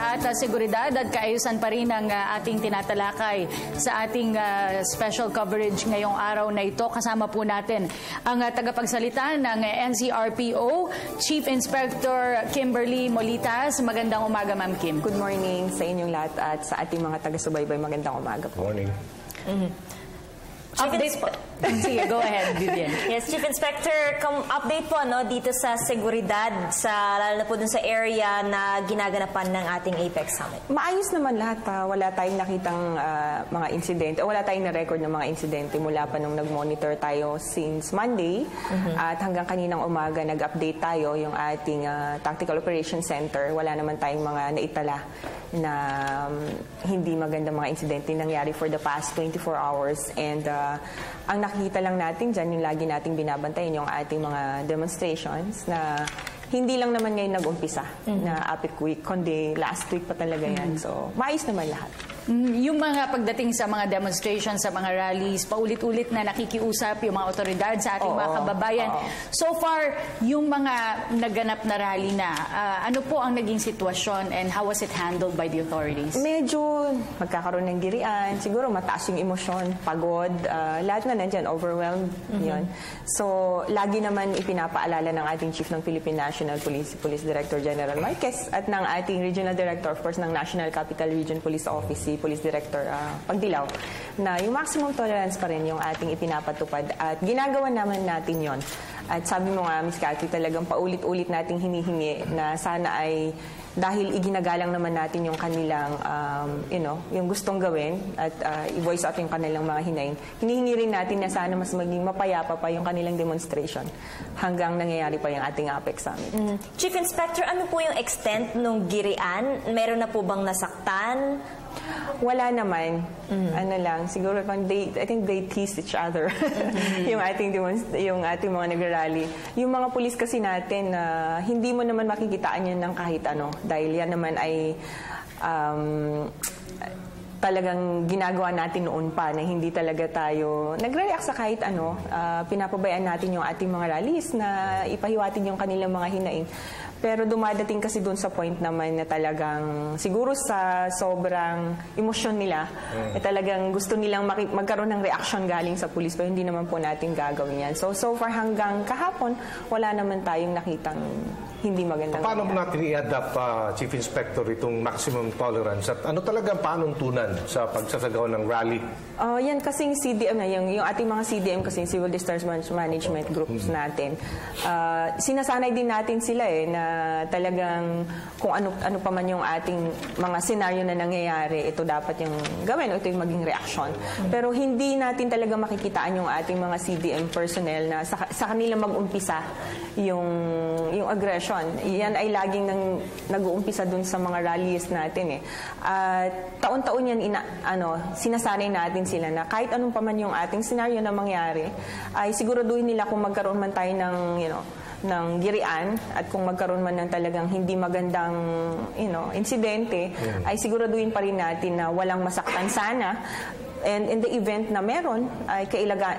at seguridad at kaayusan pa rin ang ating tinatalakay sa ating special coverage ngayong araw na ito. Kasama po natin ang tagapagsalita ng NCRPO, Chief Inspector Kimberly Molitas. Magandang umaga, Ma'am Kim. Good morning sa inyong lahat at sa ating mga taga-subaybay. Magandang umaga po. Morning. Update po. Sige, go ahead, Vivian. Yes, Chief Inspector, update po dito sa seguridad, lalo na po dun sa area na ginaganapan ng ating APEC Summit. Maayos naman lahat. Wala tayong nakitang mga insidente. Wala tayong na-record ng mga insidente mula pa nung nag-monitor tayo since Monday. At hanggang kaninang umaga, nag-update tayo yung ating Tactical Operations Center. Wala naman tayong mga naitala na hindi magandang mga insidente nangyari for the past 24 hours. And ang nakikita lang natin dyan, yung lagi nating binabantayan, yung ating mga demonstrations na hindi lang naman ngayon nag-umpisa na APEC week, kundi last week pa talaga yan. So, maayos naman lahat. Yung mga pagdating sa mga demonstrations, sa mga rallies, paulit-ulit na nakikiusap yung mga otoridad sa ating mga kababayan. So far, yung mga naganap na rally na, ano po ang naging sitwasyon and how was it handled by the authorities? Medyo magkakaroon ng girian, siguro mataas yung emosyon, pagod, lahat na nandyan, overwhelmed, yun. So, lagi naman ipinapaalala ng ating Chief ng Philippine National Police, Police Director General Marquez, at ng ating Regional Director, of course, ng National Capital Region Police Office, si Police Director Pagdilaw, na yung maximum tolerance pa rin yung ating ipinapatupad at ginagawa naman natin yon. At sabi mo nga, Ms. Cathy, talagang paulit-ulit nating hinihingi na sana ay dahil iginagalang naman natin yung kanilang, yung gustong gawin at i-voice out yung kanilang mga hinaing. Hinihingi rin natin na sana mas maging mapayapa pa yung kanilang demonstration hanggang nangyayari pa yung ating APEC Summit. Chief Inspector, ano po yung extent ng girian? Meron na po bang nasaktan? Wala naman. Ano lang, siguro I think they tease each other. yung ating mga nagrarally. Yung mga pulis kasi natin, hindi mo naman makikitaan yan ng kahit ano. Dahil yan naman ay talagang ginagawa natin noon pa na hindi talaga tayo nagre-react sa kahit ano. Pinapabayaan natin yung ating mga rallies na ipahiwatig yung kanilang mga hinaing. Pero dumadating kasi doon sa point naman na talagang siguro sa sobrang emosyon nila, talagang gusto nilang magkaroon ng reaction galing sa pulis, pero hindi naman po natin gagawin yan. So far hanggang kahapon, wala naman tayong nakitang hindi magandang Paano mo natin i-adapt, Chief Inspector, itong maximum tolerance? At ano talagang panuntunan sa pagsasagawa ng rally? Yan kasing CDM na, yung ating mga CDM kasi Civil Disaster Management groups natin. Sinasanay din natin sila na talagang kung ano pa man yung ating mga senaryo na nangyayari, ito dapat yung gawin o ito yung maging reaction. Pero hindi natin talaga makikitaan yung ating mga CDM personnel na sa kanila mag-umpisa yung aggression. Yan ay laging nag-uumpisa dun sa mga rallies natin taon-taon yan sinasanay natin sila na kahit anong pa man yung ating senaryo na mangyari, ay siguraduhin nila kung magkaroon man tayo ng girian at kung magkaroon man ng talagang hindi magandang insidente, ay siguraduhin pa rin natin na walang masaktan sana. And in the event na meron, ay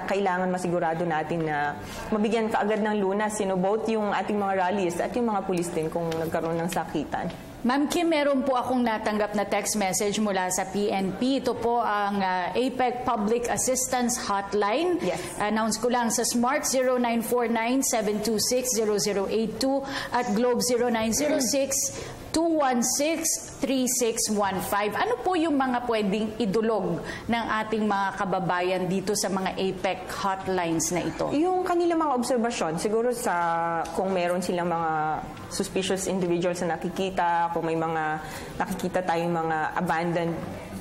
kailangan masigurado natin na mabigyan kaagad ng lunas, both yung ating mga rallies at yung mga pulis din kung nagkaroon ng sakitan. Ma'am Kim, meron po akong natanggap na text message mula sa PNP. Ito po ang APEC Public Assistance Hotline. Yes. Announce ko lang sa Smart 0949-726-0082 at Globe 0906-216-3615. Ano po yung mga pwedeng idulog ng ating mga kababayan dito sa mga APEC hotlines na ito? Yung kanilang mga obserbasyon, siguro kung meron silang mga suspicious individuals na nakikita, kung may mga nakikita tayong mga abandoned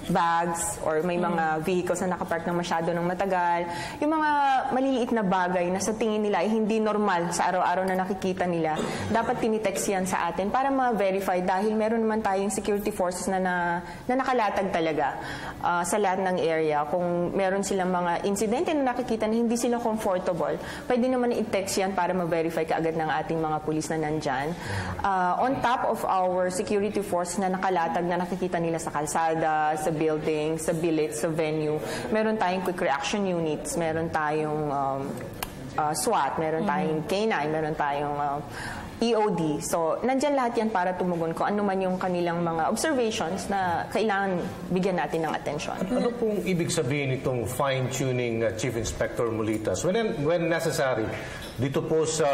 bags or may mga vehicles na nakapark ng masyado ng matagal. Yung mga maliliit na bagay na sa tingin nila ay hindi normal sa araw-araw na nakikita nila, dapat tinitext yan sa atin para ma-verify dahil meron naman tayong security forces na nakalatag talaga sa lahat ng area. Kung meron silang mga insidente na nakikita na hindi sila comfortable, pwede naman i-text yan para ma-verify kaagad ng ating mga pulis na nandyan. On top of our security force na nakalatag na nakikita nila sa kalsada, sa building, sa billets, sa venue. Meron tayong quick reaction units, meron tayong SWAT, meron tayong K9, meron tayong EOD. So, nandyan lahat yan para tumugon kung ano man yung kanilang mga observations na kailangan bigyan natin ng atensyon. Ano pong ibig sabihin itong fine-tuning, Chief Inspector Molitas? When necessary, dito po sa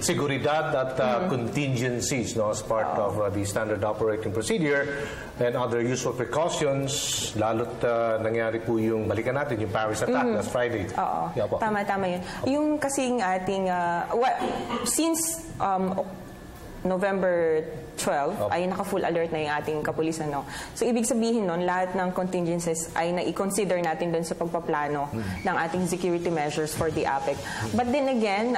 seguridad at contingencies, no, as part of the standard operating procedure and other usual precautions, lalo't nangyari po yung, balikan natin, yung Paris attack last Friday. Oo. Yeah, po. Tama yun. Yung kasing ating, since November 12 ay naka-full alert na yung ating kapulisan. No? So, ibig sabihin nun, lahat ng contingencies ay na-consider natin dun sa pagpaplano ng ating security measures for the APEC. But then again,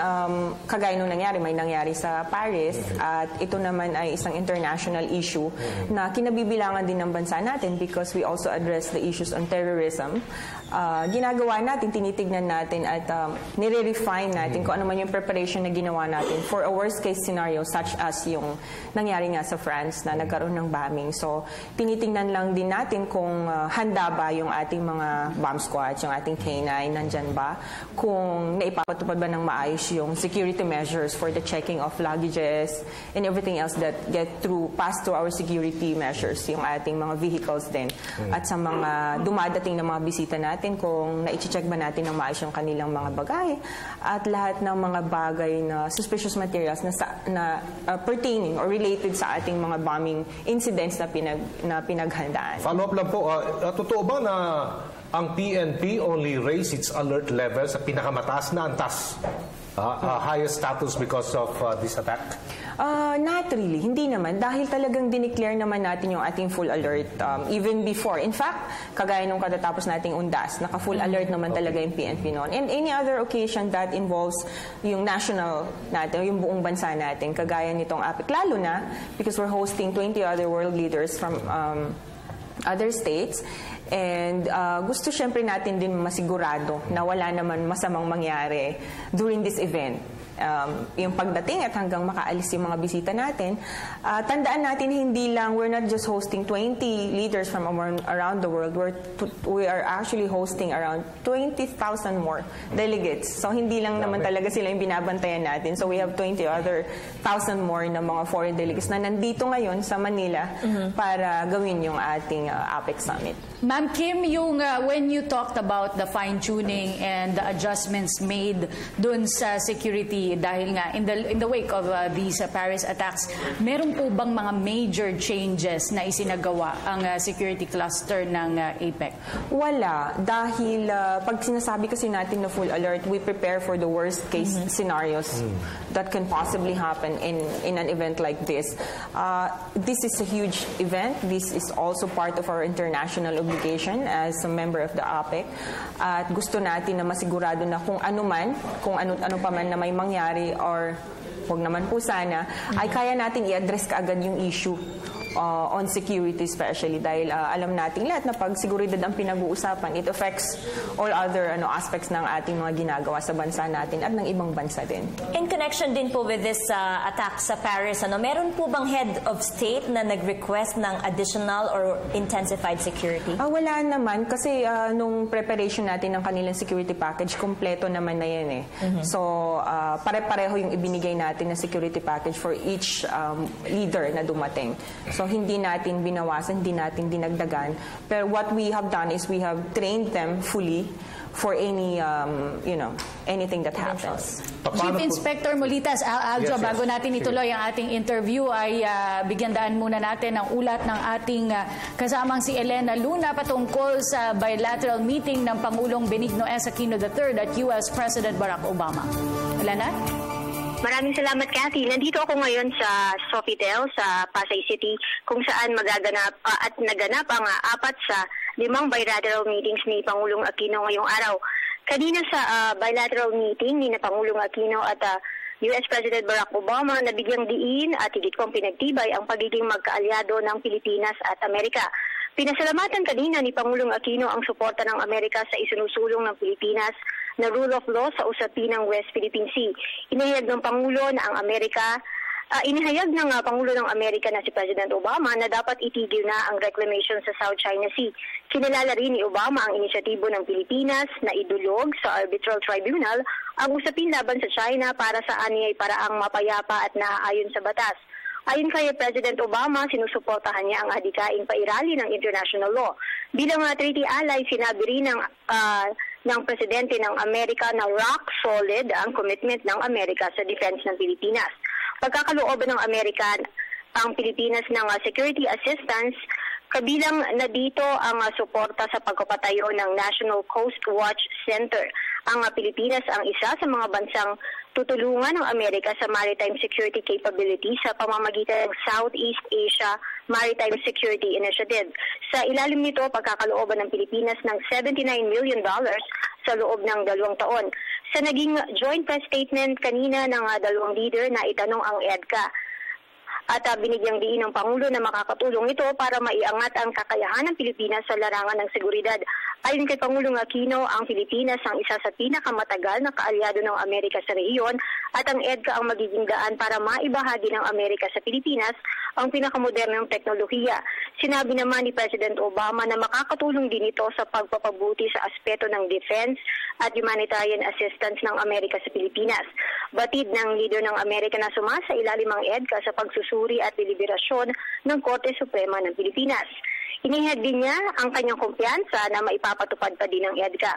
kagaya nung nangyari, may nangyari sa Paris at ito naman ay isang international issue na kinabibilangan din ng bansa natin because we also address the issues on terrorism. Ginagawa natin, tinitignan natin at nire-refine natin kung ano man yung preparation na ginawa natin for a worst-case scenario such as yung nangyari nga sa France na nagkaroon ng bombing. So, tinitingnan lang din natin kung handa ba yung ating mga bomb squads, yung ating K9, nandyan ba? Kung naipapatupad ba ng maayos yung security measures for the checking of luggages and everything else that pass through our security measures, yung ating mga vehicles din. At sa mga dumadating na mga bisita natin, kung na-check ba natin ng maayos yung kanilang mga bagay at lahat ng mga bagay na suspicious materials na pertaining or related sa ating mga bombing incidents na pinaghandaan. Follow-up lang po, totoo ba na ang PNP only raised its alert level sa pinakamataas na antas? Highest status because of this attack? Not really. Hindi naman. Dahil talagang dineclare naman natin yung ating full alert even before. In fact, kagaya nung katatapos nating undas, naka-full alert naman talaga yung PNP noon. And any other occasion that involves yung national natin, yung buong bansa natin, kagaya nitong APEC. Lalo na because we're hosting 20 other world leaders from other states. And gusto syempre natin din masigurado na wala naman masamang mangyari during this event. Yung pagdating at hanggang makaalis yung mga bisita natin, tandaan natin hindi lang, we're not just hosting 20 leaders from around the world, we are actually hosting around 20,000 more delegates. So hindi lang naman talaga sila yung binabantayan natin. So we have 20 other thousand more na mga foreign delegates na nandito ngayon sa Manila para gawin yung ating APEC Summit. Ma'am Kim, yung when you talked about the fine-tuning and the adjustments made dun sa security dahil nga in the wake of these Paris attacks, meron po bang mga major changes na isinagawa ang security cluster ng APEC? Wala. Dahil pag sinasabi kasi natin na full alert, we prepare for the worst case scenarios that can possibly happen in an event like this. This is a huge event. This is also part of our international obligation as a member of the APEC. At gusto natin na masigurado na kung ano pa man na may mangyari or huwag naman po sana, ay kaya natin i-address kaagad yung issue on security especially dahil alam natin lahat na pag seguridad ang pinag-uusapan, it affects all other aspects ng ating mga ginagawa sa bansa natin at ng ibang bansa din. In connection din po with this attack sa Paris, meron po bang head of state na nag-request ng additional or intensified security? Wala naman kasi nung preparation natin ng kanilang security package, kompleto naman na yan eh. So, pare-pareho yung ibinigay natin na security package for each leader na dumating. So, hindi natin binawasan, hindi natin dinagdagan. Pero what we have done is we have trained them fully for any, anything that happens. Chief Inspector Molitas, Aljo, bago natin ituloy ang ating interview, ay bigyan daan muna natin ang ulat ng ating kasamang si Elena Luna patungkol sa bilateral meeting ng Pangulong Benigno S. Aquino III at US President Barack Obama. Elena? Maraming salamat, Cathy. Nandito ako ngayon sa Sofitel sa Pasay City kung saan magaganap at naganap ang 4 sa 5 bilateral meetings ni Pangulong Aquino ngayong araw. Kanina sa bilateral meeting ni Pangulong Aquino at US President Barack Obama, nabigyang diin at higit kong pinagtibay ang pagiging magkaalyado ng Pilipinas at Amerika. Pinasalamatan kanina ni Pangulong Aquino ang suporta ng Amerika sa isinusulong ng Pilipinas na rule of law sa usapin ng West Philippine Sea. Inihayag ng Pangulo na ang Amerika Inihayag ng Pangulo ng Amerika na si President Obama na dapat itigil na ang reclamation sa South China Sea. Kinilala rin ni Obama ang inisyatibo ng Pilipinas na idulog sa Arbitral Tribunal ang usapin laban sa China para sa anyay paraang mapayapa at naaayon sa batas. Ayon kay President Obama, sinusuportahan niya ang adikaing pairali ng international law. Bilang treaty ally, sinabi rin ng Presidente ng Amerika na rock solid ang commitment ng Amerika sa defense ng Pilipinas. Pagkakalooban ng Amerika ang Pilipinas ng security assistance, kabilang na dito ang suporta sa pagpapatayo ng National Coast Watch Center. Ang Pilipinas ang isa sa mga bansang tutulungan ng Amerika sa maritime security capability sa pamamagitan ng Southeast Asia Maritime Security Initiative. Sa ilalim nito, pagkakalooban ng Pilipinas ng $79 million sa loob ng 2 taon. Sa naging joint press statement kanina ng dalawang leader na itanong ang EDCA at binigyang diin ng Pangulo na makakatulong ito para maiangat ang kakayahan ng Pilipinas sa larangan ng seguridad. Ayon kay Pangulong Aquino, ang Pilipinas ang isa sa pinakamatagal na kaalyado ng Amerika sa rehiyon at ang EDCA ang magiging daan para maibahagi ng Amerika sa Pilipinas ang pinakamodernong teknolohiya. Sinabi naman ni President Obama na makakatulong din ito sa pagpapabuti sa aspeto ng defense at humanitarian assistance ng Amerika sa Pilipinas. Batid ng leader ng Amerika na sumasa ilalim ang EDCA sa pagsusuri at deliberasyon ng Korte Suprema ng Pilipinas. Inihayag din niya ang kanyang kumpiyansa na maipapatupad pa din ng EDCA.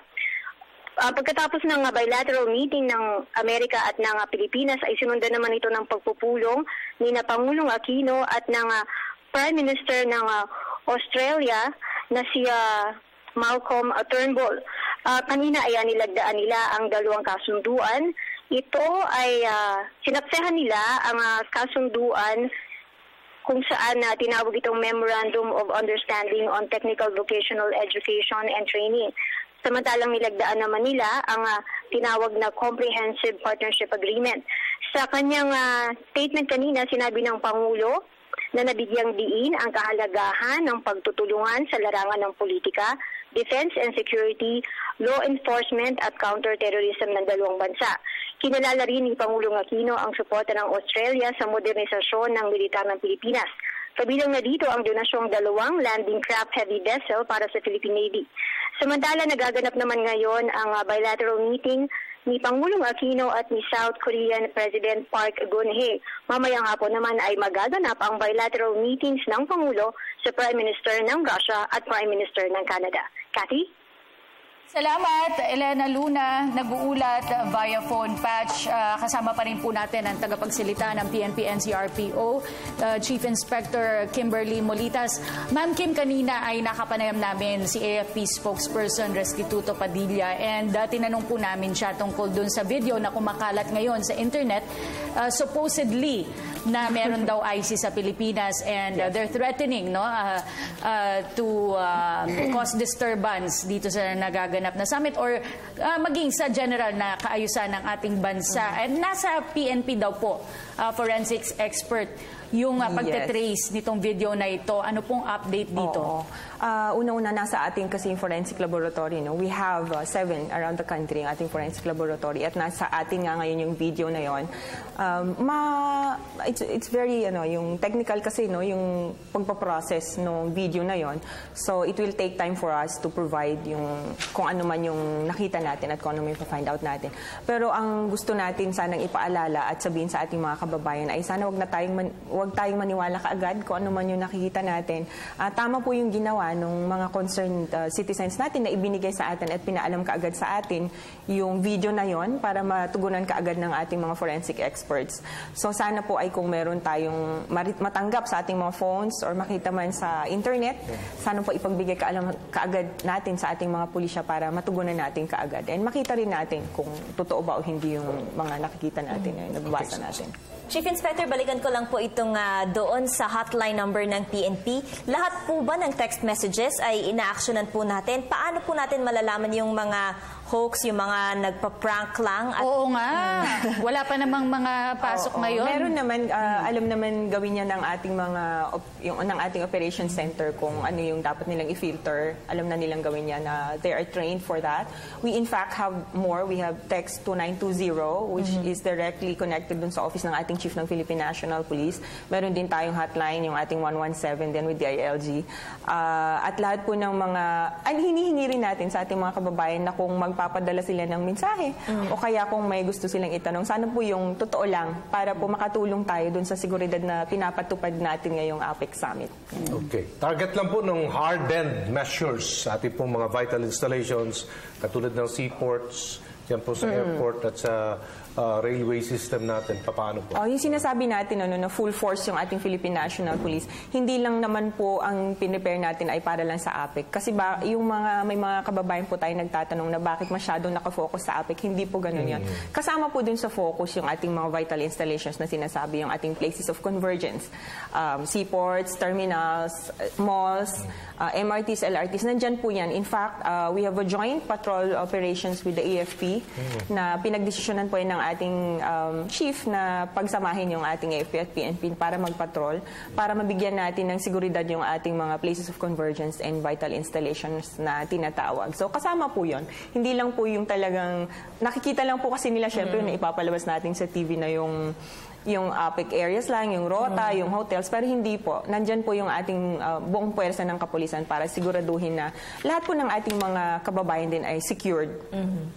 Pagkatapos ng bilateral meeting ng Amerika at ng Pilipinas ay sinundan naman ito ng pagpupulong ni na Pangulong Aquino at ng Prime Minister ng Australia na si Malcolm Turnbull. Kanina ay nilagdaan nila ang 2 kasunduan. Ito ay sinapsehan nila ang kasunduan kung saan tinawag itong Memorandum of Understanding on Technical Vocational Education and Training. Samantalang nilagdaan naman nila ang tinawag na Comprehensive Partnership Agreement. Sa kanyang statement kanina, sinabi ng Pangulo na nabigyang diin ang kahalagahan ng pagtutulungan sa larangan ng politika, defense and security, law enforcement at counterterrorism ng 2 bansa. Kinalala rin ni Pangulong Aquino ang suporta ng Australia sa modernisasyon ng militar ng Pilipinas. Kabilang na dito ang donasyong 2 landing craft heavy vessel para sa Philippine Navy. Samantala, nagaganap naman ngayon ang bilateral meeting ni Pangulong Aquino at ni South Korean President Park Geun-hye. Mamayang hapon naman ay magaganap ang bilateral meetings ng Pangulo sa Prime Minister ng Russia at Prime Minister ng Canada. Cathy? Salamat, Elena Luna, nag-uulat via phone patch. Kasama pa rin po natin ang tagapagsalita ng PNP-NCRPO, Chief Inspector Kimberly Molitas. Ma'am Kim, kanina ay nakapanayam namin si AFP spokesperson Restituto Padilla and tinanong po namin siya tungkol dun sa video na kumakalat ngayon sa internet. Supposedly na meron daw IC sa Pilipinas and they're threatening to cause disturbance dito sa nagaganap na summit or maging sa general na kaayusan ng ating bansa. And nasa PNP daw po, forensics expert, yung pagtatrace nitong video na ito. Ano pong update dito? Una-una, nasa ating kasi yung forensic laboratory. No? We have 7 around the country ang ating forensic laboratory at nasa atin nga ngayon yung video na yon. It's very, yung technical kasi, no? Yung pagpaprocess ng video na yon. So, it will take time for us to provide yung kung ano man yung nakita natin at kung ano man yung find out natin. Pero ang gusto natin sanang ipaalala at sabihin sa ating mga kababayan ay sana wag tayong maniwala kaagad kung ano man yung nakikita natin. Tama po yung ginawa ng mga concerned citizens natin na ibinigay sa atin at pinaalam kaagad sa atin yung video na yon para matugunan kaagad ng ating mga forensic experts. So sana po ay kung meron tayong matanggap sa ating mga phones or makita man sa internet, sana po ipagbigay kaagad natin sa ating mga pulisya para matugunan natin kaagad. And makita rin natin kung totoo ba o hindi yung mga nakikita natin, nababasa natin. Chief Inspector, balikan ko lang po itong doon sa hotline number ng PNP. Lahat po ba ng text messages ay ina-actionan po natin? Paano po natin malalaman yung mga hoax, yung mga nagpa-prank lang. At Oo nga. Wala pa namang mga pasok ngayon. Meron naman, alam naman gawin niya ng ating ng ating operation center kung ano yung dapat nilang i-filter. Alam na nilang gawin niya na they are trained for that. We in fact have more. We have text 2920 which is directly connected dun sa office ng ating Chief ng Philippine National Police. Meron din tayong hotline, yung ating 117 din with the ILG. At lahat po ng mga, hinihingi rin natin sa ating mga kababayan na kung magpapadala sila ng mensahe o kaya kung may gusto silang itanong, sana po yung totoo lang para po makatulong tayo dun sa seguridad na pinapatupad natin ngayong APEC Summit. Okay. Target lang po ng hardened measures sa ating pong mga vital installations katulad ng seaports, yan po sa airport at sa railway system natin. Paano po? Yung sinasabi natin na full force yung ating Philippine National Police, hindi lang naman po ang pinrepare natin ay para lang sa APEC. Kasi may mga kababayan po tayo nagtatanong na bakit masyadong nakafocus sa APEC. Hindi po ganun yan. Kasama po dun sa focus yung ating mga vital installations na sinasabi, yung ating places of convergence. Seaports, terminals, malls, MRTs, LRTs, nandyan po yan. In fact, we have a joint patrol operations with the AFP na pinagdesisyonan po yan ng ating chief na pagsamahin yung ating AFP at PNP para magpatrol, para mabigyan natin ng seguridad yung ating mga places of convergence and vital installations na tinatawag. So kasama po yun. Hindi lang po yung talagang, nakikita lang po kasi nila syempre na ipapalabas natin sa TV na yung APEC areas lang, yung rota, yung hotels, pero hindi po. Nandyan po yung ating buong puwersa ng kapulisan para siguraduhin na lahat po ng ating mga kababayan din ay secured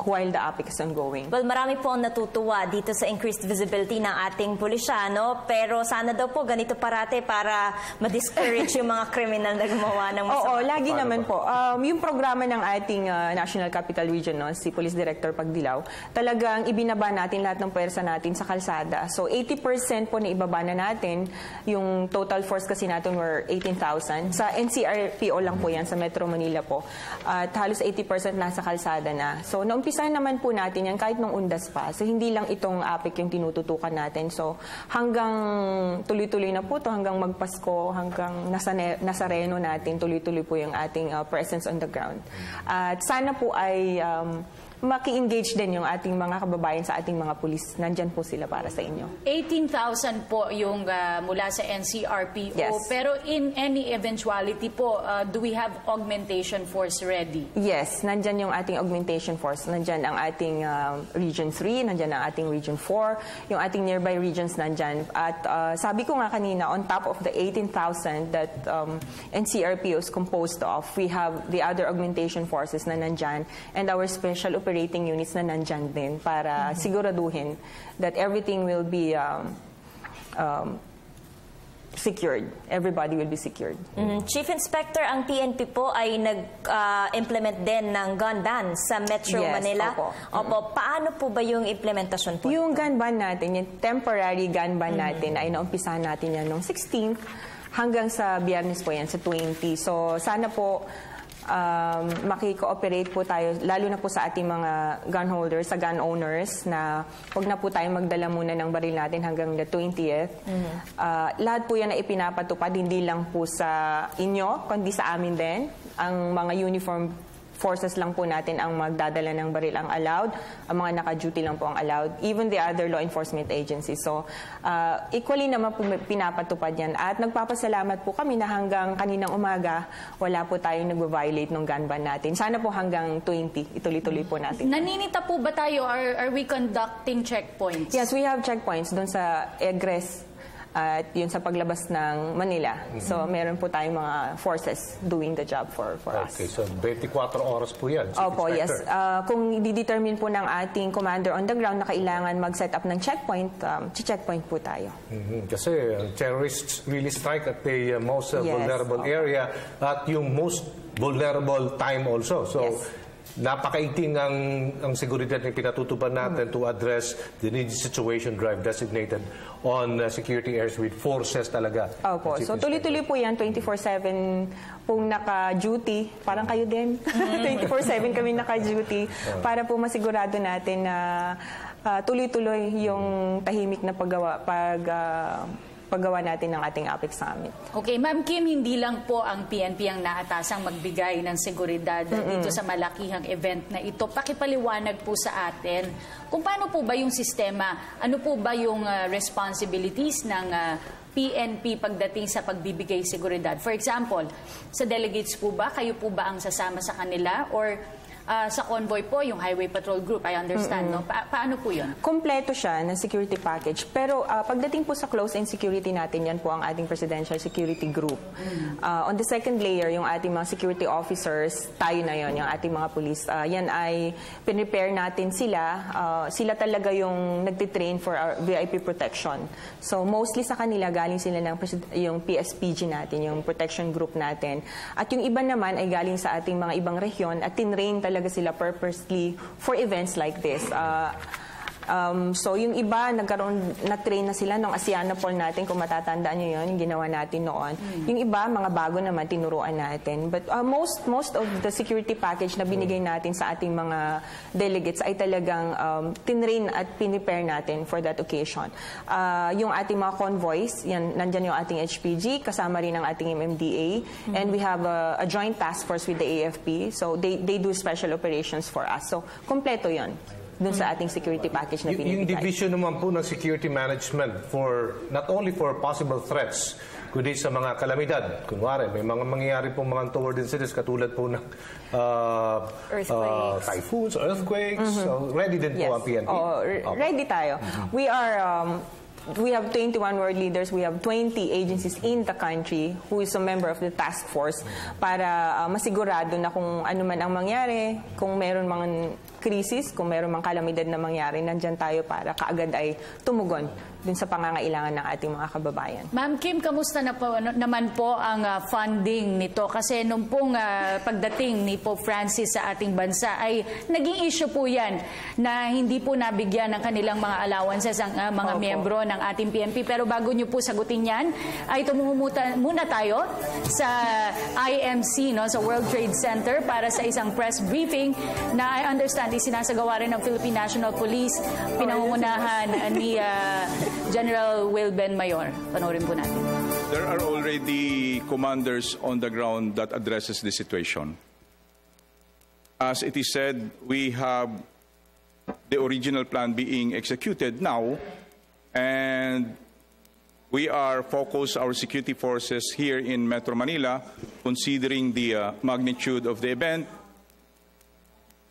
while the APEC is ongoing. Well, marami po ang natutuwa dito sa increased visibility ng ating pulisyano, pero sana daw po ganito parate para ma-discourage yung mga kriminal na gumawa ng masama. Oo, lagi naman po. Yung programa ng ating National Capital Region, si Police Director Pagdilaw, talagang ibinaba natin lahat ng puwersa natin sa kalsada. So 80% po na ibaba na natin. Yung total force kasi natin were 18,000. Sa NCRPO lang po yan, sa Metro Manila po. At halos 80% nasa kalsada na. So naumpisahan naman po natin yan kahit nung undas pa. So hindi lang itong APEC yung tinututukan natin. So hanggang tuloy-tuloy na po to, hanggang magpasko, hanggang Nazareno natin, tuloy-tuloy po yung ating presence on the ground. At sana po ay maki-engage din yung ating mga kababayan sa ating mga pulis. Nandyan po sila para sa inyo. 18,000 po yung mula sa NCRPO. Yes. Pero in any eventuality po, do we have augmentation force ready? Yes, nandyan yung ating augmentation force. Nandyan ang ating Region 3, nandyan ang ating Region 4, yung ating nearby regions nandyan. At sabi ko nga kanina, on top of the 18,000 that NCRPO is composed of, we have the other augmentation forces na nandyan and our special operating units na nandyan din para siguraduhin that everything will be secured. Everybody will be secured. Chief Inspector, ang PNP po ay nag-implement din ng gun ban sa Metro Manila. Opo. Paano po ba yung implementasyon po? Yung gun ban natin, yung temporary gun ban natin, ay naumpisahan natin yan noong 16th hanggang sa Biyernes po yan, sa 20. So sana po maki-cooperate po tayo, lalo na po sa ating mga gun holders, sa gun owners, na huwag na po tayo magdala muna ng baril natin hanggang the 20th. Lahat po yan na ipinapatupad, hindi lang po sa inyo, kundi sa amin din. Ang mga uniform forces lang po natin ang magdadala ng baril ang allowed, ang mga naka-duty lang po ang allowed, even the other law enforcement agencies. So, equally naman po pinapatupad yan. At nagpapasalamat po kami na hanggang kaninang umaga, wala po tayong nag-violate ng gun ban natin. Sana po hanggang 20, ituloy-tuloy po natin. Naninita po ba tayo? Are we conducting checkpoints? Yes, we have checkpoints doon sa egress at yun sa paglabas ng Manila. So, meron po tayong mga forces doing the job for us. Okay, so 24 oras po yan. Opo, yes. Kung i-determine po ng ating commander on the ground na kailangan mag-set up ng checkpoint, checkpoint po tayo. Kasi terrorists really strike at the most vulnerable area at yung most vulnerable time also. So, napakaiting ang seguridad na pinatutupan natin to address the needs situation drive designated on security airs with forces talaga. Opo. So tuloy-tuloy po yan, 24/7 pong naka-duty. Parang kayo din. 24/7 kami naka-duty para po masigurado natin na tuloy-tuloy yung tahimik na paggawa natin ng ating APEC Summit. Okay, Ma'am Kim, hindi lang po ang PNP ang naatasang magbigay ng seguridad dito sa malakihang event na ito. Pakipaliwanag po sa atin kung paano po ba yung sistema, ano po ba yung responsibilities ng PNP pagdating sa pagbibigay seguridad. For example, sa delegates po ba, kayo po ba ang sasama sa kanila or sa convoy po, yung Highway Patrol Group, I understand, no? Paano po yun? Kompleto siya ng security package. Pero pagdating po sa close-in security natin, yan po ang ating Presidential Security Group. On the second layer, yung ating mga security officers, tayo na yon, yung ating mga police, yan ay pinrepare natin sila. Sila talaga yung nagtitrain for our VIP protection. So mostly sa kanila, galing sila ng yung PSPG natin, yung protection group natin. At yung iba naman ay galing sa ating mga ibang rehiyon at tinrain talaga sila purposely for events like this. So yung iba, na-train na sila ng Asianapol natin, kung matatandaan nyo yun, yung ginawa natin noon. Yung iba, mga bago naman, tinuruan natin. But most of the security package na binigay natin sa ating mga delegates ay talagang tinrain at pinrepair natin for that occasion. Yung ating mga convoys, yan, nandyan yung ating HPG, kasama rin ang ating MMDA, and we have a joint task force with the AFP. So they do special operations for us. So kompleto yun dun sa ating security package na binibigay. Yung division naman po ng security management for not only for possible threats, kundi sa mga kalamidad. Kunwari, may mga mangyayari po mga toward incidents katulad po ng typhoons, earthquakes. So ready din po ang PNP. Ready tayo. We have 21 world leaders. We have 20 agencies in the country who is a member of the task force para masigurado na kung ano man ang mangyari, kung meron mga krisis, kung meron mga kalamidad na mangyari, nandyan tayo para kaagad ay tumugon dun sa pangangailangan ng ating mga kababayan. Ma'am Kim, kamusta na po, naman po ang funding nito? Kasi nung pong pagdating ni Pope Francis sa ating bansa ay naging issue po yan na hindi po nabigyan ng kanilang mga allowances ang mga miyembro ng ating PNP. Pero bago nyo po sagutin yan, ay tumumuta muna tayo sa IMC, no, sa World Trade Center para sa isang press briefing na I understand isinasagawa rin ng Philippine National Police, pinangungunahan ni General Wilben Mayor. Panoorin po natin. There are already commanders on the ground that addresses the situation. As it is said, we have the original plan being executed now, and we are focused our security forces here in Metro Manila, considering the magnitude of the event.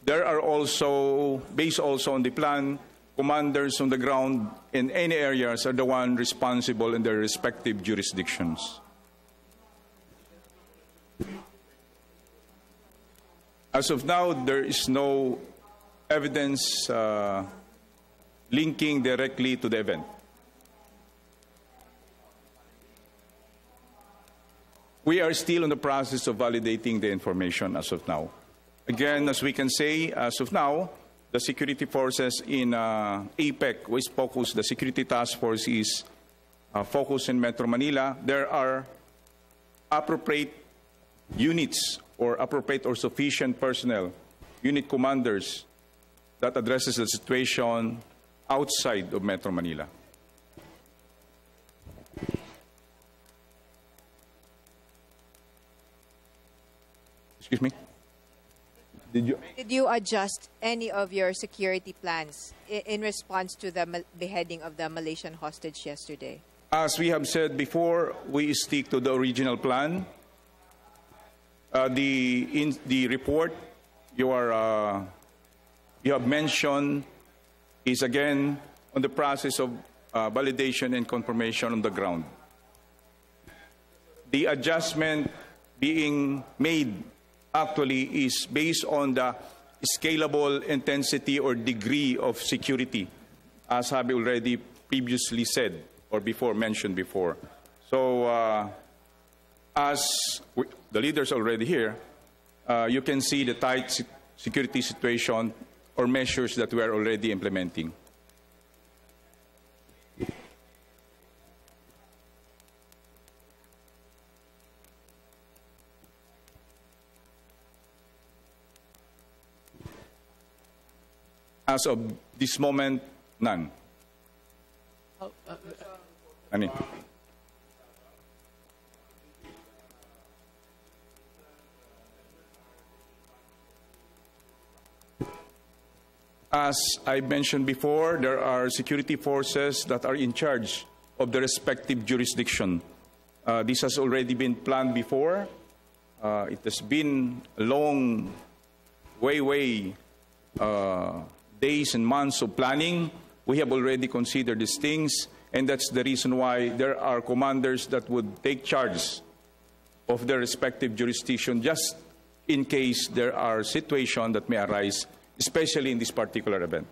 There are also, based also on the plan, commanders on the ground in any areas are the one responsible in their respective jurisdictions. As of now, there is no evidence linking directly to the event. We are still in the process of validating the information as of now. Again, as we can say, as of now, the security forces in APEC, which focus, the security task force is focused in Metro Manila. There are appropriate units or appropriate or sufficient personnel, unit commanders that addresses the situation outside of Metro Manila. Excuse me? Did you adjust any of your security plans in response to the beheading of the Malaysian hostage yesterday? As we have said before, we stick to the original plan. The report you have mentioned is again on the process of validation and confirmation on the ground. The adjustment being made actually is based on the scalable intensity or degree of security, as have already previously said or mentioned before. So as the leaders already here, you can see the tight security situation or measures that we are already implementing. As of this moment, none. Ani? As I mentioned before, there are security forces that are in charge of the respective jurisdiction. This has already been planned before. It has been a long, days and months of planning. We have already considered these things, and that's the reason why there are commanders that would take charge of their respective jurisdiction just in case there are situations that may arise, especially in this particular event.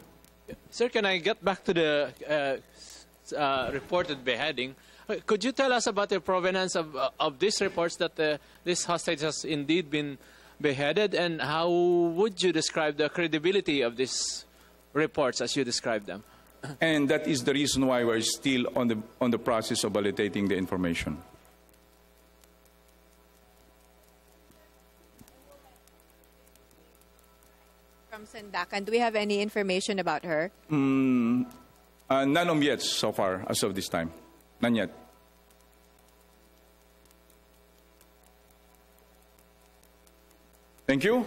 Sir, can I get back to the reported beheading? Could you tell us about the provenance of these reports that this hostage has indeed been beheaded, and how would you describe the credibility of these reports as you describe them? And that is the reason why we're still on the process of validating the information. From Sandakan, do we have any information about her? None of yet so far, as of this time. None yet. Thank you.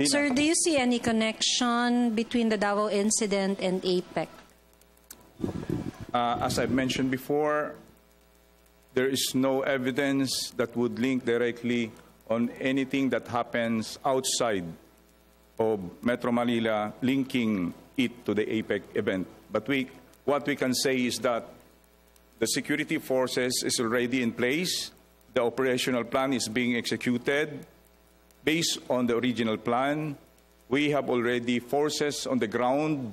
Sir, do you see any connection between the Davao incident and APEC? As I've mentioned before, there is no evidence that would link directly on anything that happens outside of Metro Manila, linking it to the APEC event. But what we can say is that the security forces is already in place. The operational plan is being executed. Based on the original plan, we have already forces on the ground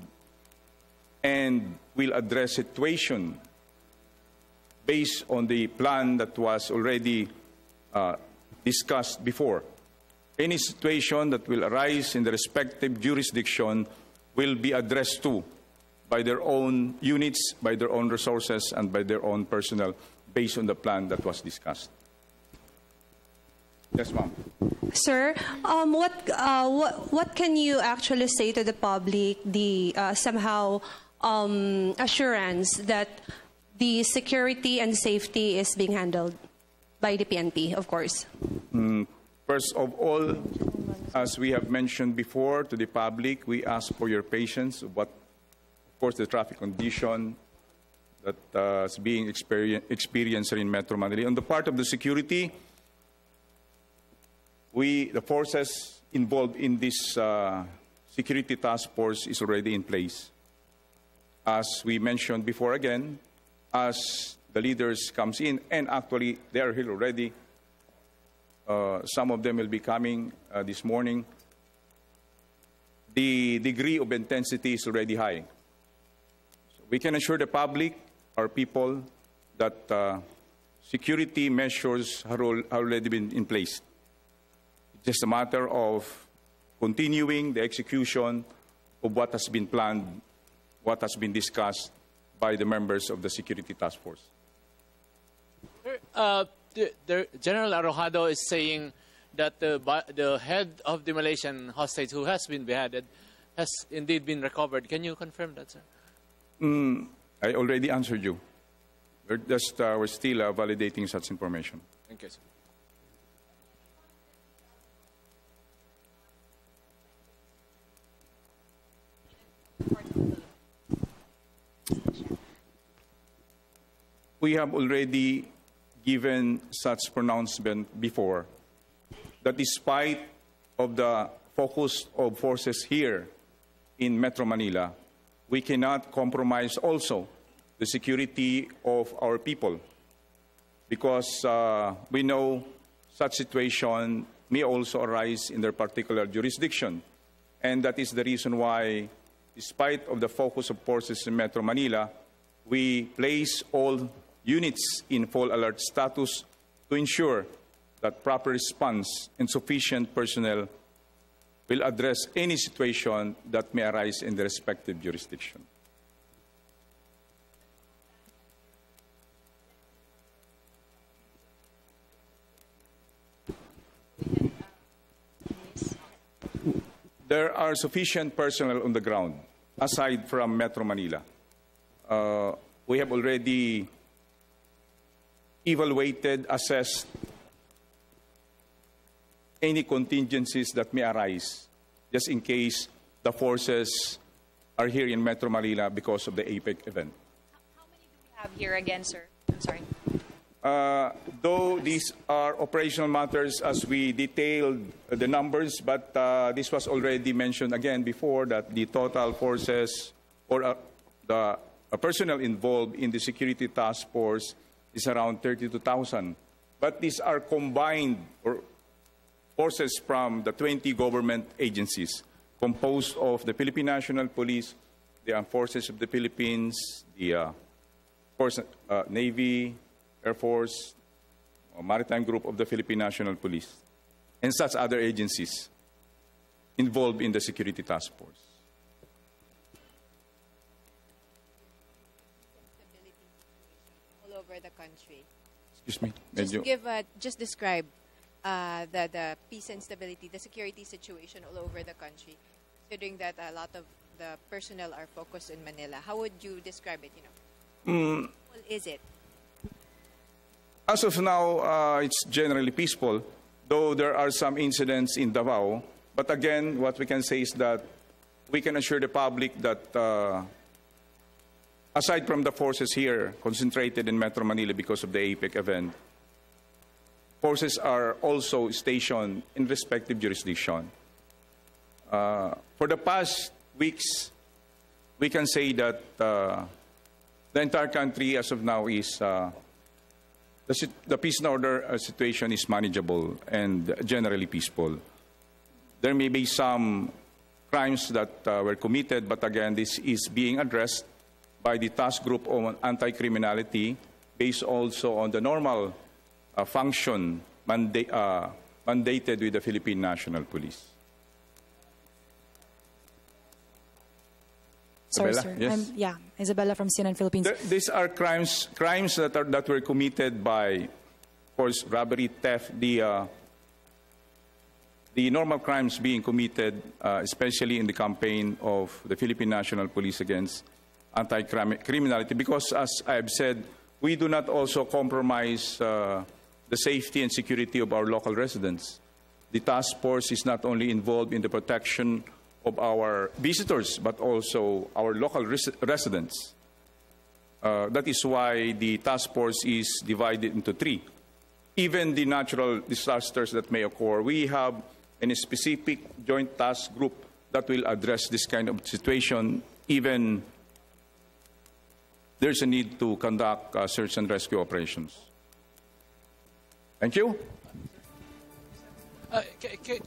and will address situation based on the plan that was already discussed before. Any situation that will arise in the respective jurisdiction will be addressed to by their own units, by their own resources, and by their own personnel based on the plan that was discussed. Yes, ma'am. Sir, what can you actually say to the public, the somehow assurance that the security and safety is being handled by the PNP, of course? First of all, as we have mentioned before to the public, we ask for your patience of course, the traffic condition that is being experienced in Metro Manila. On the part of the security, the forces involved in this security task force is already in place. As we mentioned before again, as the leaders comes in, and actually they are here already, some of them will be coming this morning, the degree of intensity is already high. So we can assure the public, our people, that security measures have already been in place. Just a matter of continuing the execution of what has been planned, what has been discussed by the members of the Security Task Force. General Arrojado is saying that the head of the Malaysian hostage who has been beheaded has indeed been recovered. Can you confirm that, sir? I already answered you. We're still validating such information. Thank you, sir. We have already given such pronouncement before that despite of the focus of forces here in Metro Manila, we cannot compromise also the security of our people because we know such situation may also arise in their particular jurisdiction. And that is the reason why, despite of the focus of forces in Metro Manila, we place all units in full alert status to ensure that proper response and sufficient personnel will address any situation that may arise in the respective jurisdiction. There are sufficient personnel on the ground, aside from Metro Manila. We have already evaluated, assessed any contingencies that may arise, just in case the forces are here in Metro Manila because of the APEC event. Have here again, sir. I'm sorry. Though these are operational matters as we detailed the numbers, but this was already mentioned again before that the total forces or the personnel involved in the security task force is around 32,000. But these are combined forces from the 20 government agencies composed of the Philippine National Police, the Armed Forces of the Philippines, the Navy, Air Force, Maritime Group of the Philippine National Police, and such other agencies involved in the security task force. All over the country. Excuse me. Just describe the peace and stability, the security situation all over the country, considering that a lot of the personnel are focused in Manila. How would you describe it? What is it? As of now, it's generally peaceful, though there are some incidents in Davao. But again, what we can say is that we can assure the public that aside from the forces here concentrated in Metro Manila because of the APEC event, forces are also stationed in respective jurisdiction. For the past weeks, we can say that the entire country as of now is the peace and order situation is manageable and generally peaceful. There may be some crimes that were committed, but again, this is being addressed by the task group on anti-criminality based also on the normal function mandated with the Philippine National Police. Sorry, Isabella? sir. Yes? Isabella from CNN Philippines. These are crimes that were committed by, of course, robbery, theft, the normal crimes being committed, especially in the campaign of the Philippine National Police against anti-criminality. Because, as I have said, we do not also compromise the safety and security of our local residents. The task force is not only involved in the protection of our visitors, but also our local residents. That is why the task force is divided into three. Even the natural disasters that may occur, we have a specific joint task group that will address this kind of situation. Even there's a need to conduct search and rescue operations. Thank you.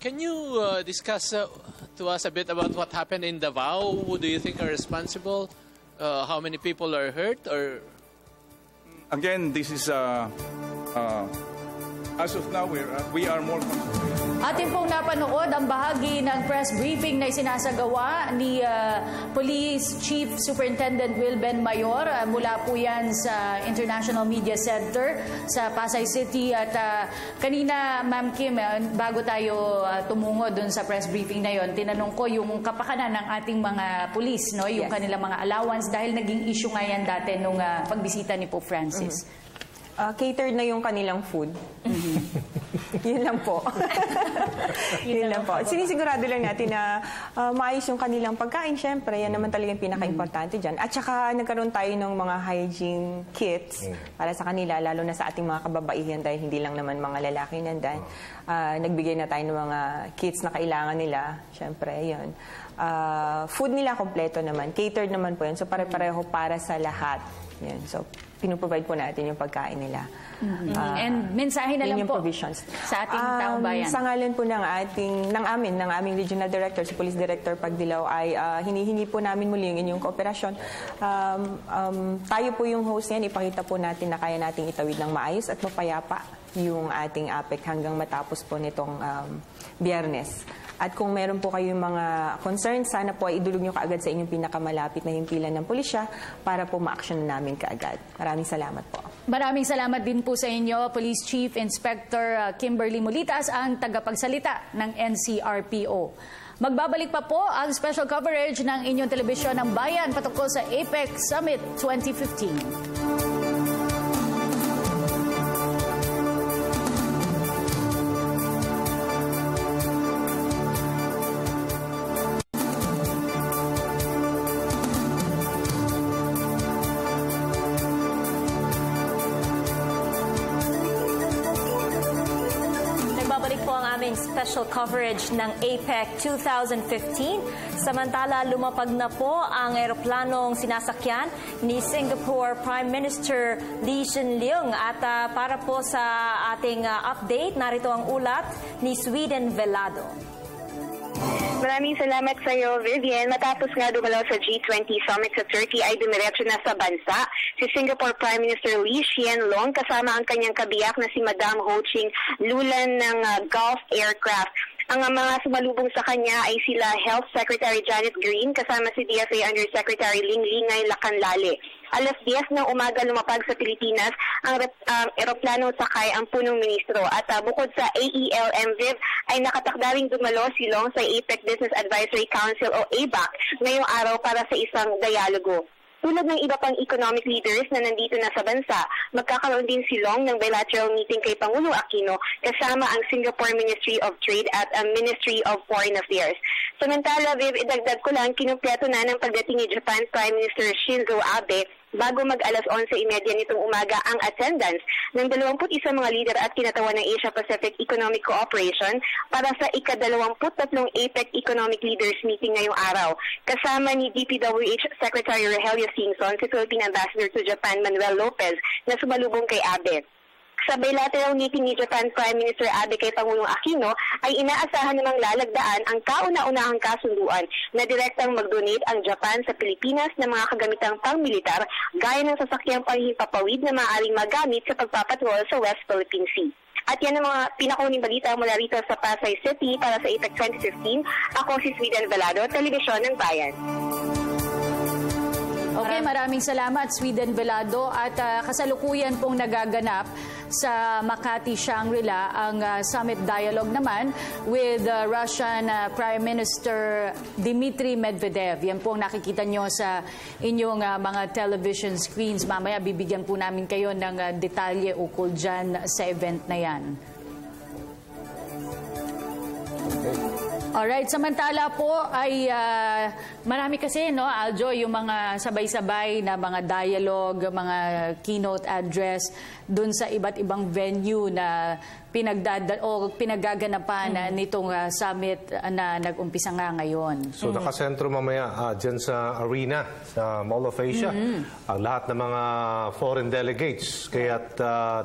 Can you discuss to us a bit about what happened in Davao? Who do you think are responsible? How many people are hurt? Or again, this is as of now we are more concentrated. Atin pong napanood ang bahagi ng press briefing na isinasagawa ni Police Chief Superintendent Wilben Mayor. Mula po yan sa International Media Center sa Pasay City. At kanina, Ma'am Kim, bago tayo tumungo dun sa press briefing na yon, tinanong ko yung kapakanan ng ating mga police, no? Yung kanilang mga allowance dahil naging issue nga yan dati nung pagbisita ni Pope Francis. Catered na yung kanilang food. Yun lang po. Yun lang po. Sinisigurado lang natin na maayos yung kanilang pagkain. Siyempre, yan naman talaga yung pinaka-importante dyan. At saka nagkaroon tayo ng mga hygiene kits para sa kanila, lalo na sa ating mga kababaihan dahil hindi lang naman mga lalaki nandan. Nagbigay na tayo ng mga kits na kailangan nila. Siyempre, yun. Food nila kompleto naman. Catered naman po yun. So, pare-pareho para sa lahat. Yan. So, pinuprovide po natin yung pagkain nila. And mensahe na lang po provisions sa ating taong bayan. Sa ngalan po ng aming Regional Director, si Police Director Pagdilaw, ay hinihingi po namin muli yung inyong kooperasyon. Tayo po yung host niyan, ipakita po natin na kaya nating itawid ng maayos at mapayapa yung ating APEC hanggang matapos po nitong Biyernes. At kung meron po kayong mga concerns, sana po ay idulog nyo kaagad sa inyong pinakamalapit na himpilan ng pulisya para po ma-action namin kaagad. Maraming salamat po. Maraming salamat din po sa inyo, Police Chief Inspector Kimberly Mulitas, ang tagapagsalita ng NCRPO. Magbabalik pa po ang special coverage ng inyong telebisyon ng Bayan patungkol sa APEC Summit 2015. po ang aming special coverage ng APEC 2015. Samantala, lumapag na po ang eroplanong sinasakyan ni Singapore Prime Minister Lee Hsien Loong. At para po sa ating update, narito ang ulat ni Sweden Velado. Maraming salamat sa iyo, Vivian. Matapos nga dumalaw sa G20 Summit sa Turkey ay dumiretso na sa bansa si Singapore Prime Minister Lee Hsien Loong kasama ang kanyang kabiyak na si Madam Ho Ching Lulan ng Gulf Aircraft. Ang mga sumalubong sa kanya ay sila Health Secretary Janet Green kasama si DFA Undersecretary Linglingay Lacanlale. Alas 10 ng umaga lumapag sa Pilipinas ang eroplano sakay ang punong ministro. At bukod sa AELMVIV ay nakatakda ring dumalo si Loong sa APEC Business Advisory Council o ABAC ngayong araw para sa isang dialogo. Tulad ng iba pang economic leaders na nandito na sa bansa, magkakaroon din si Loong ng bilateral meeting kay Pangulong Aquino kasama ang Singapore Ministry of Trade at ang Ministry of Foreign Affairs. Samantala, Viv, idagdag ko lang, kinumpleto na ng pagdating ni Japan Prime Minister Shinzo Abe bago mag-alas 11:30 nitong umaga ang attendance ng 21 mga lider at kinatawan ng Asia-Pacific Economic Cooperation para sa ika-23 APEC Economic Leaders Meeting ngayong araw. Kasama ni DPWH Secretary Rogelio Singson, si Philippine Ambassador to Japan Manuel Lopez na sumalubong kay Abe. Sa bilateral meeting ni Japan Prime Minister Abe kay Pangulong Aquino ay inaasahan namang lalagdaan ang kauna-unahang kasunduan na direktang mag-donate ang Japan sa Pilipinas ng mga kagamitang pang-militar gaya ng sasakyang panghimpapawid na maaaring magamit sa pagpapatrol sa West Philippine Sea. At yan ang mga pinakuning balita mula rito sa Pasay City para sa APEC 2015. Ako si Sweden Velado, Telebisyon ng Bayan. Okay, maraming salamat, Sweden Velado. At kasalukuyan pong nagaganap sa Makati, Shangri-La ang summit dialogue naman with Russian Prime Minister Dmitry Medvedev. Yan po ang nakikita nyo sa inyong mga television screens. Mamaya bibigyan po namin kayo ng detalye ukol dyan sa event na yan. Alright, samantala po ay marami kasi, no, Aljo, yung mga sabay-sabay na mga dialogue, mga keynote address dun sa iba't ibang venue na pinaggaganapan nitong summit na nag-umpisa nga ngayon. So nakasentro mamaya dyan sa arena, sa Mall of Asia, ang lahat ng mga foreign delegates. Kaya't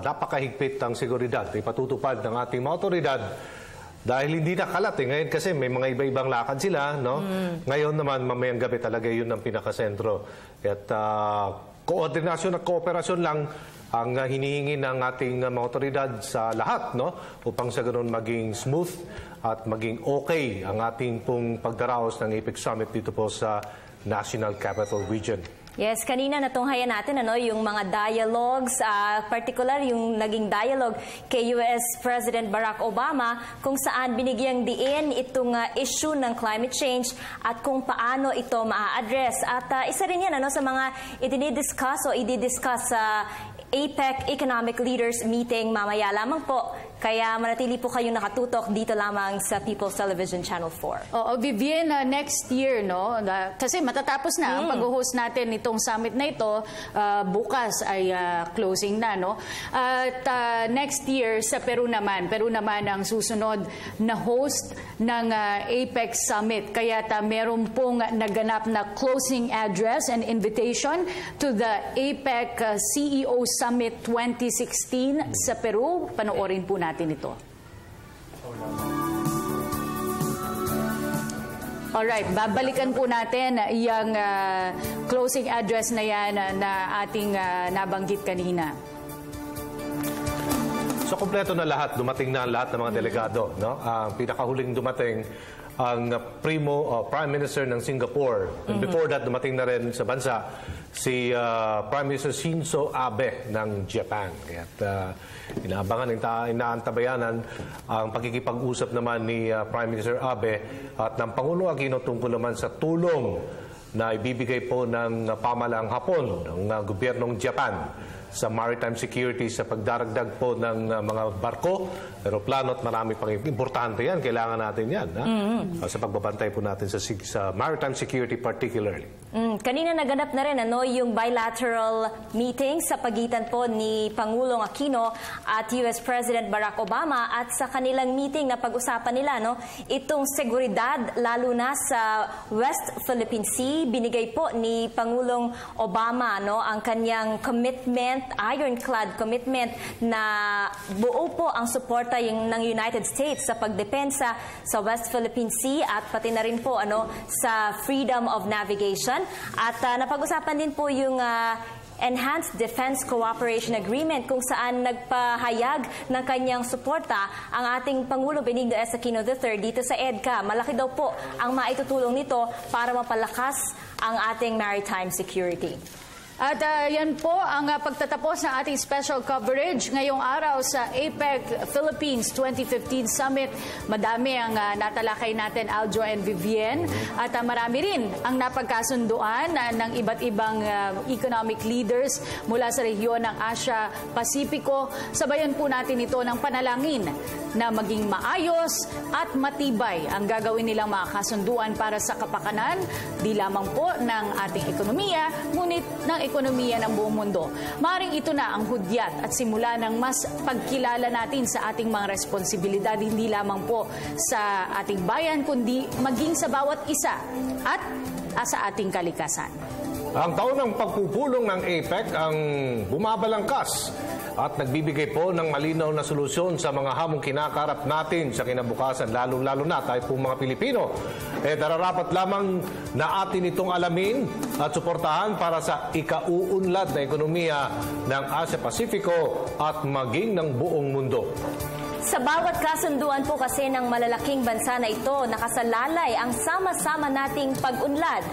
napakahigpit ang seguridad. Ipatutupad ng ating mga otoridad. Dahil hindi nakalat ngayon kasi may mga iba-ibang lakad sila, no? Ngayon naman, mamayang gabi talaga yun ang pinakasentro. At koordinasyon at kooperasyon lang ang hinihingi ng ating mga otoridad sa lahat, no? Upang sa ganun maging smooth at maging okay ang ating pong pagdaraos ng APEC Summit dito po sa National Capital Region. Yes, kanina natunghayan natin yung mga dialogues, particular yung naging dialogue kay US President Barack Obama kung saan binigyang diin itong issue ng climate change at kung paano ito maa-address. At isa rin yan sa mga ididiscuss sa APEC Economic Leaders Meeting mamaya lamang po. Kaya manatili po kayong nakatutok dito lamang sa People's Television Channel 4. Oo, Vivian, next year, no? Kasi matatapos na ang pag-host natin itong summit na ito. Bukas ay closing na, no? At next year sa Peru naman ang susunod na host ng APEC Summit. Kaya meron pong naganap na closing address and invitation to the APEC CEO Summit 2016 sa Peru. Panoorin po natin ito. Alright, babalikan po natin yung closing address na yan na ating nabanggit kanina. So, kompleto na lahat. Dumating na lahat ng mga delegado, no? Ang pinakahuling dumating ang Prime Minister ng Singapore. And before that, dumating na rin sa bansa si Prime Minister Shinzo Abe ng Japan. Kaya't inaabangan, inaantabayanan ang pagkikipag-usap naman ni Prime Minister Abe at ng Pangulong Aquino tungkol naman sa tulong na ibibigay po ng pamahalaang Hapon, ng gobyernong Japan sa maritime security, sa pagdaragdag po ng mga barko, aeroplano at marami pang importante yan. Kailangan natin yan sa pagbabantay po natin sa maritime security particularly. Kanina naganap na rin yung bilateral meeting sa pagitan po ni Pangulong Aquino at US President Barack Obama, at sa kanilang meeting na pag-usapan nila itong seguridad lalo na sa West Philippine Sea. Binigay po ni Pangulong Obama ang kanyang commitment, ironclad commitment, na buo po ang suporta ng United States sa pagdepensa sa West Philippine Sea at pati na rin po sa freedom of navigation. At napag-usapan din po yung Enhanced Defense Cooperation Agreement kung saan nagpahayag ng kanyang suporta ang ating Pangulo Benigno S. Aquino III dito sa EDCA. Malaki daw po ang maitutulong nito para mapalakas ang ating maritime security. At yan po ang pagtatapos ng ating special coverage ngayong araw sa APEC Philippines 2015 Summit. Madami ang natalakay natin, Aljo and Vivienne. At marami rin ang napagkasunduan ng iba't ibang economic leaders mula sa rehiyon ng Asia-Pasipiko. Sabayan po natin ito ng panalangin na maging maayos at matibay ang gagawin nilang mga kasunduan para sa kapakanan, di lamang po ng ating ekonomiya, ngunit ng ekonomiya ng buong mundo. Maring ito na ang hudyat at simula ng mas pagkilala natin sa ating mga responsibilidad, hindi lamang po sa ating bayan, kundi maging sa bawat isa at sa ating kalikasan. Ang taon ng pagpupulong ng APEC ang bumabalangkas at nagbibigay po ng malinaw na solusyon sa mga hamong kinakarap natin sa kinabukasan, lalo-lalo na tayo pong mga Pilipino. Nararapat lamang na atin itong alamin at suportahan para sa ikauunlad na ekonomiya ng Asia-Pasifiko at maging ng buong mundo. Sa bawat kasunduan po kasi ng malalaking bansa na ito, nakasalalay ang sama-sama nating pag-unlad,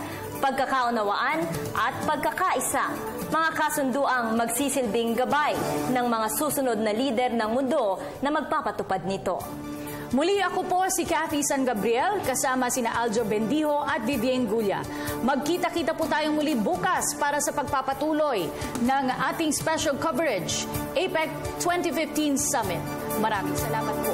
pagkakaunawaan at pagkakaisa. Mga kasunduang magsisilbing gabay ng mga susunod na lider ng mundo na magpapatupad nito. Muli ako po si Cathy San Gabriel, kasama sina Aljo Bendijo at Vivienne Gulla. Magkita-kita po tayong muli bukas para sa pagpapatuloy ng ating special coverage, APEC 2015 Summit. Maraming salamat po.